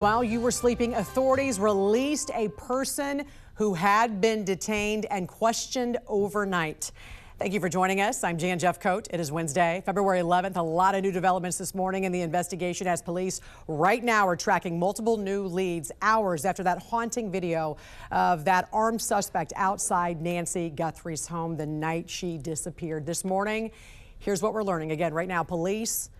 While you were sleeping, authorities released a person who had been detained and questioned overnight. Thank you for joining us. I'm Jan Jeffcoat. It is Wednesday, February 11th. A lot of new developments this morning in the investigation as police right now are tracking multiple new leads hours after that haunting video of that armed suspect outside Nancy Guthrie's home the night she disappeared. This morning, here's what we're learning. Again, right now, police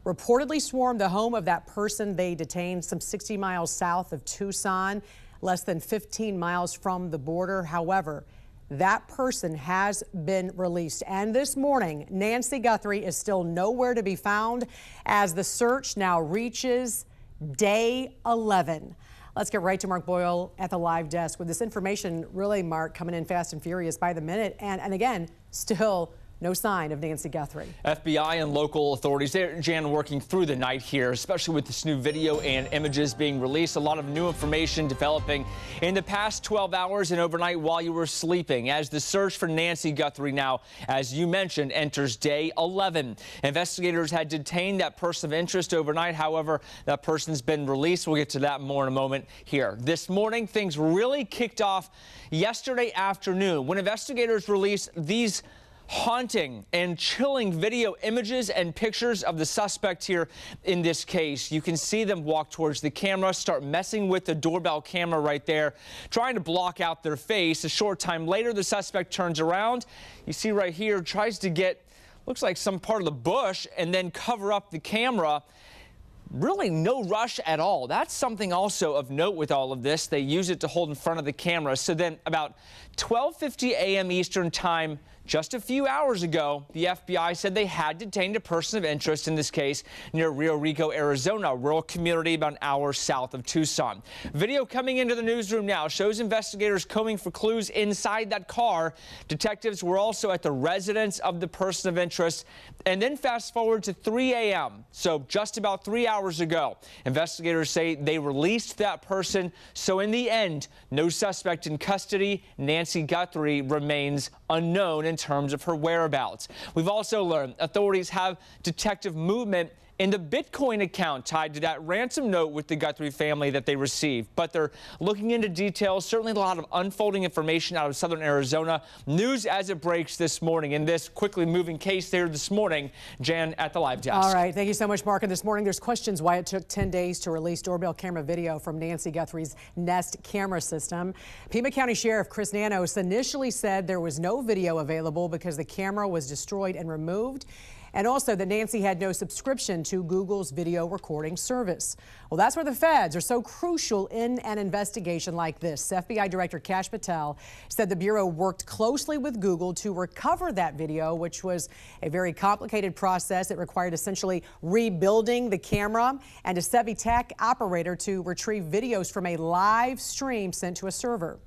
reportedly swarmed the home of that person they detained some 60 miles south of Tucson, less than 15 miles from the border. However, that person has been released. And this morning, Nancy Guthrie is still nowhere to be found as the search now reaches day 11. Let's get right to Mark Boyle at the live desk with this information. Really, Mark, coming in fast and furious by the minute. And again, still no sign of Nancy Guthrie. FBI and local authorities, they're, Jan, working through the night here, especially with this new video and images being released. A lot of new information developing in the past 12 hours and overnight while you were sleeping as the search for Nancy Guthrie now, as you mentioned, enters day 11. Investigators had detained that person of interest overnight. However, that person's been released. We'll get to that more in a moment here. This morning, things really kicked off yesterday afternoon when investigators released these haunting and chilling video images and pictures of the suspect here in this case. You can see them walk towards the camera, start messing with the doorbell camera right there, trying to block out their face. A short time later, the suspect turns around. You see right here, tries to get, looks like some part of the bush and then cover up the camera. Really no rush at all. That's something also of note with all of this. They use it to hold in front of the camera. So then about 12:50 a.m. Eastern time, just a few hours ago, the FBI said they had detained a person of interest in this case near Rio Rico, Arizona, a rural community about an hour south of Tucson. Video coming into the newsroom now shows investigators combing for clues inside that car. Detectives were also at the residence of the person of interest. And then fast forward to 3 a.m., so just about 3 hours ago. Investigators say they released that person. So in the end, no suspect in custody. Nancy Guthrie remains unknown in terms of her whereabouts. We've also learned authorities have detective movement in the Bitcoin account tied to that ransom note with the Guthrie family that they received. But they're looking into details. Certainly a lot of unfolding information out of southern Arizona. News as it breaks this morning in this quickly moving case there this morning. Jan at the live desk. All right. Thank you so much, Mark. And this morning, there's questions why it took 10 days to release doorbell camera video from Nancy Guthrie's Nest camera system. Pima County Sheriff Chris Nanos initially said there was no video available because the camera was destroyed and removed, and also that Nancy had no subscription to Google's video recording service. Well, that's where the feds are so crucial in an investigation like this. FBI Director Kash Patel said the Bureau worked closely with Google to recover that video, which was a very complicated process. It required essentially rebuilding the camera and a Sevi Tech operator to retrieve videos from a live stream sent to a server.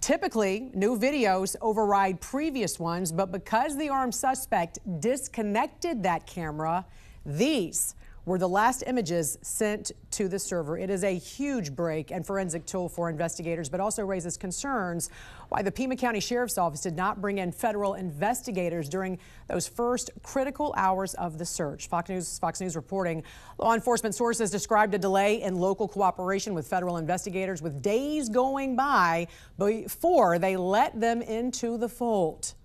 Typically, new videos override previous ones, but because the armed suspect disconnected that camera, these were the last images sent to the server. It is a huge break and forensic tool for investigators, but also raises concerns why the Pima County Sheriff's Office did not bring in federal investigators during those first critical hours of the search. Fox News reporting law enforcement sources described a delay in local cooperation with federal investigators, with days going by before they let them into the fold.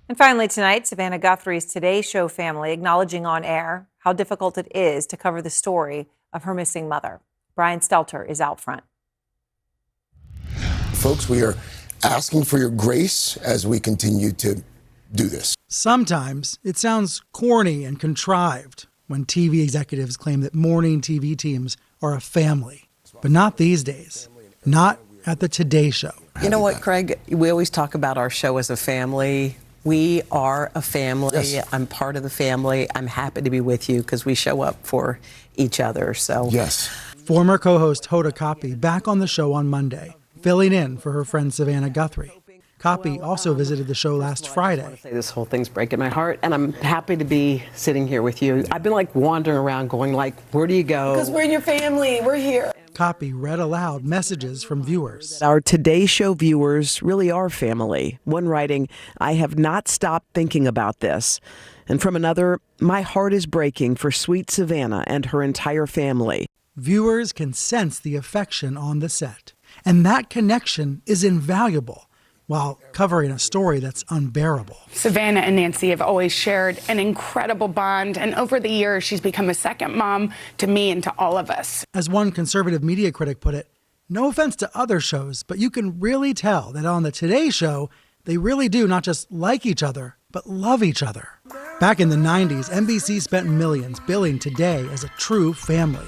And finally tonight, Savannah Guthrie's Today Show family acknowledging on air how difficult it is to cover the story of her missing mother. Brian Stelter is out front. Folks, we are asking for your grace as we continue to do this. Sometimes it sounds corny and contrived when TV executives claim that morning TV teams are a family, but not these days. Not at the Today Show. You know what, Craig? We always talk about our show as a family. We are a family. Yes. I'm part of the family. I'm happy to be with you because we show up for each other. So yes. Former co-host Hoda Kotb back on the show on Monday, filling in for her friend Savannah Guthrie. Kotb also visited the show last Friday. This whole thing's breaking my heart, and I'm happy to be sitting here with you. I've been like wandering around going like, where do you go? Because we're in your family. We're here. Kotb read aloud messages from viewers. Our Today Show viewers really are family. One writing, I have not stopped thinking about this. And from another, my heart is breaking for sweet Savannah and her entire family. viewers can sense the affection on the set. And that connection is invaluable while covering a story that's unbearable. Savannah and Nancy have always shared an incredible bond, and over the years, she's become a second mom to me and to all of us. As one conservative media critic put it, no offense to other shows, but you can really tell that on the Today Show, they really do not just like each other, but love each other. Back in the 90s, NBC spent millions billing Today as a true family.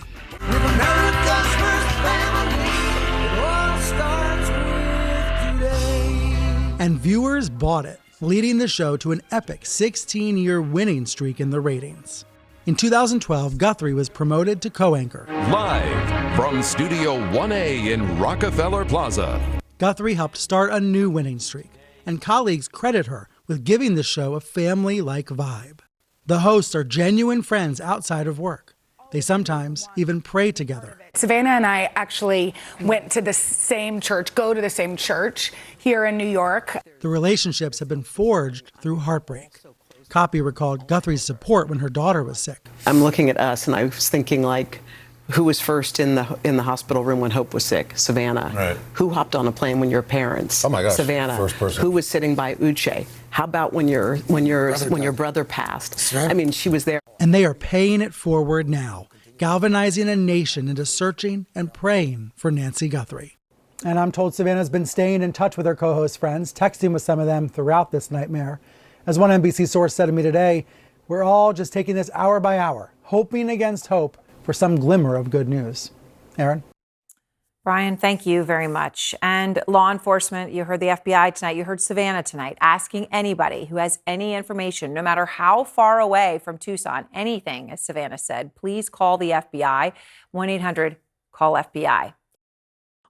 And viewers bought it, leading the show to an epic 16-year winning streak in the ratings. In 2012, Guthrie was promoted to co-anchor. Live from Studio 1A in Rockefeller Plaza. Guthrie helped start a new winning streak, and colleagues credit her with giving the show a family-like vibe. The hosts are genuine friends outside of work. They sometimes even pray together. Savannah and I actually went to the same church, go to the same church here in New York. The relationships have been forged through heartbreak. Copy recalled Guthrie's support when her daughter was sick. I'm looking at us and I was thinking, like, who was first in the hospital room when Hope was sick? Savannah. Right. Who hopped on a plane when your parents? Oh my gosh. Savannah. First person. Who was sitting by Uche? How about when your brother passed? I mean, she was there. And they are paying it forward now, galvanizing a nation into searching and praying for Nancy Guthrie. And I'm told Savannah's been staying in touch with her co-host friends, texting with some of them throughout this nightmare. As one NBC source said to me today, we're all just taking this hour by hour, hoping against hope for some glimmer of good news. Aaron? Brian, thank you very much. And law enforcement, you heard the FBI tonight, you heard Savannah tonight, asking anybody who has any information, no matter how far away from Tucson, anything, as Savannah said, please call the FBI, 1-800-CALL-FBI.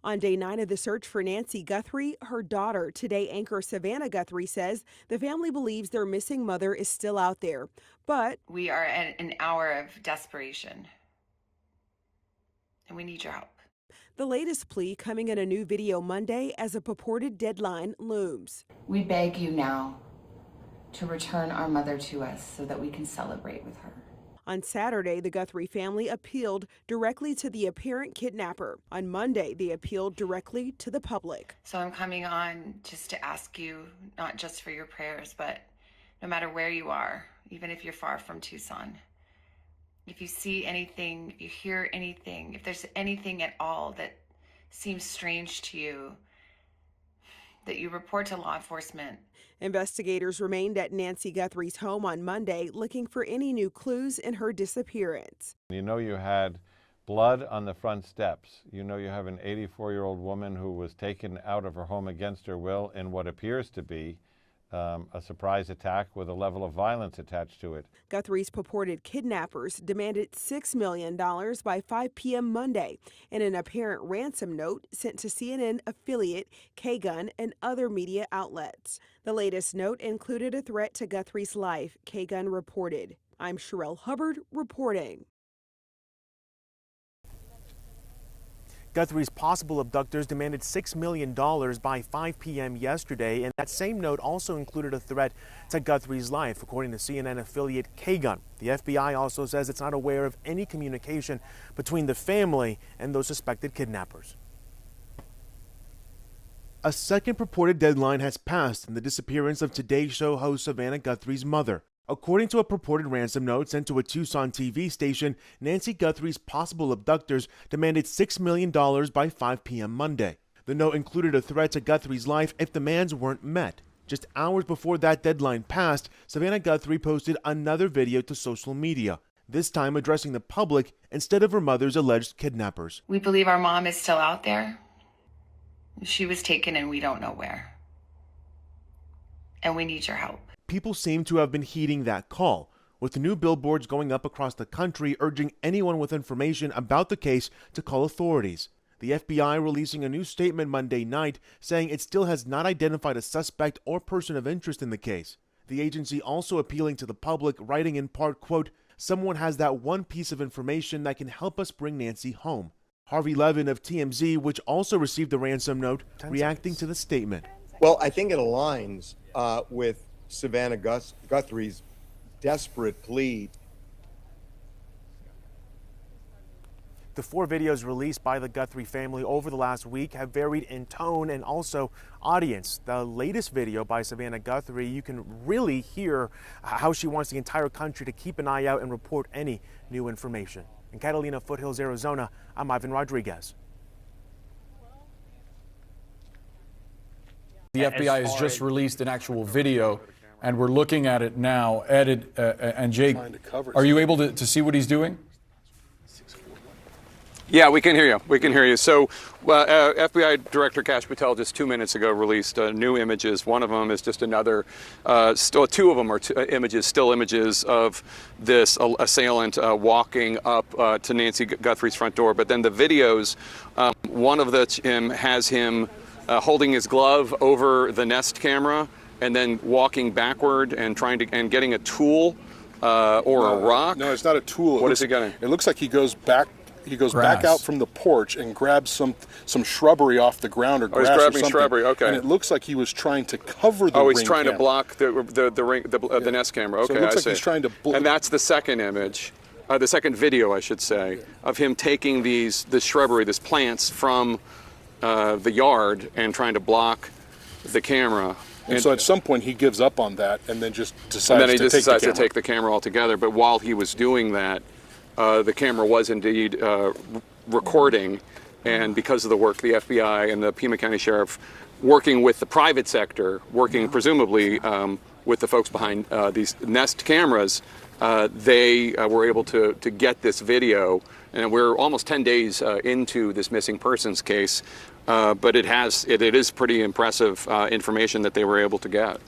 On day 9 of the search for Nancy Guthrie, her daughter, Today anchor Savannah Guthrie, says the family believes their missing mother is still out there. But we are at an hour of desperation, and we need your help. The latest plea coming in a new video Monday as a purported deadline looms. We beg you now to return our mother to us so that we can celebrate with her. On Saturday, the Guthrie family appealed directly to the apparent kidnapper. On Monday, they appealed directly to the public. So I'm coming on just to ask you, not just for your prayers, but no matter where you are, even if you're far from Tucson, if you see anything, if you hear anything, if there's anything at all that seems strange to you, that you report to law enforcement. Investigators remained at Nancy Guthrie's home on Monday looking for any new clues in her disappearance. You know you had blood on the front steps. You know you have an 84-year-old woman who was taken out of her home against her will in what appears to be a surprise attack with a level of violence attached to it. Guthrie's purported kidnappers demanded $6 million by 5 p.m. Monday in an apparent ransom note sent to CNN affiliate K-Gun and other media outlets. The latest note included a threat to Guthrie's life, K-Gun reported. I'm Sherelle Hubbard reporting. Guthrie's possible abductors demanded $6 million by 5 p.m. yesterday, and that same note also included a threat to Guthrie's life, according to CNN affiliate K-Gun. The FBI also says it's not aware of any communication between the family and those suspected kidnappers. A second purported deadline has passed in the disappearance of Today Show host Savannah Guthrie's mother. According to a purported ransom note sent to a Tucson TV station, Nancy Guthrie's possible abductors demanded $6 million by 5 p.m. Monday. The note included a threat to Guthrie's life if demands weren't met. Just hours before that deadline passed, Savannah Guthrie posted another video to social media, this time addressing the public instead of her mother's alleged kidnappers. We believe our mom is still out there. She was taken and we don't know where. And we need your help. People seem to have been heeding that call, with the new billboards going up across the country urging anyone with information about the case to call authorities. The FBI releasing a new statement Monday night saying it still has not identified a suspect or person of interest in the case. The agency also appealing to the public, writing in part, quote, "Someone has that one piece of information that can help us bring Nancy home." Harvey Levin of TMZ, which also received the ransom note, reacting to the statement. Well, I think it aligns with Savannah Guthrie's desperate plea. The 4 videos released by the Guthrie family over the last week have varied in tone and also audience. The latest video by Savannah Guthrie, you can really hear how she wants the entire country to keep an eye out and report any new information. In Catalina Foothills, Arizona, I'm Ivan Rodriguez. The FBI has just released an actual video, and we're looking at it now. Ed and Jake, are you able to see what he's doing? Yeah, we can hear you. We can hear you. So FBI Director Kash Patel just 2 minutes ago released new images. One of them is just another, 2 of them are images, still images of this assailant walking up to Nancy Guthrie's front door. But then the videos, one of them has him holding his glove over the Nest camera and then walking backward and getting a tool or a rock. No, it's not a tool. What is he getting? It looks like he goes back. He goes back out from the porch and grabs some shrubbery off the ground or grass he's grabbing or something. Shrubbery. Okay. And it looks like he was trying to cover the ring. Oh, he's trying camera. to block the Nest camera. Okay, so it looks I like see. He's trying to. And that's the second image, the second video, I should say, of him taking this shrubbery, these plants from the yard and trying to block the camera. And so at some point he gives up on that and then just decides to take the camera altogether. But while he was doing that, the camera was indeed recording, and because of the work the FBI and the Pima County Sheriff, working with the private sector, working presumably with the folks behind these Nest cameras, they were able to get this video. And we're almost 10 days into this missing persons case, but it is pretty impressive information that they were able to get.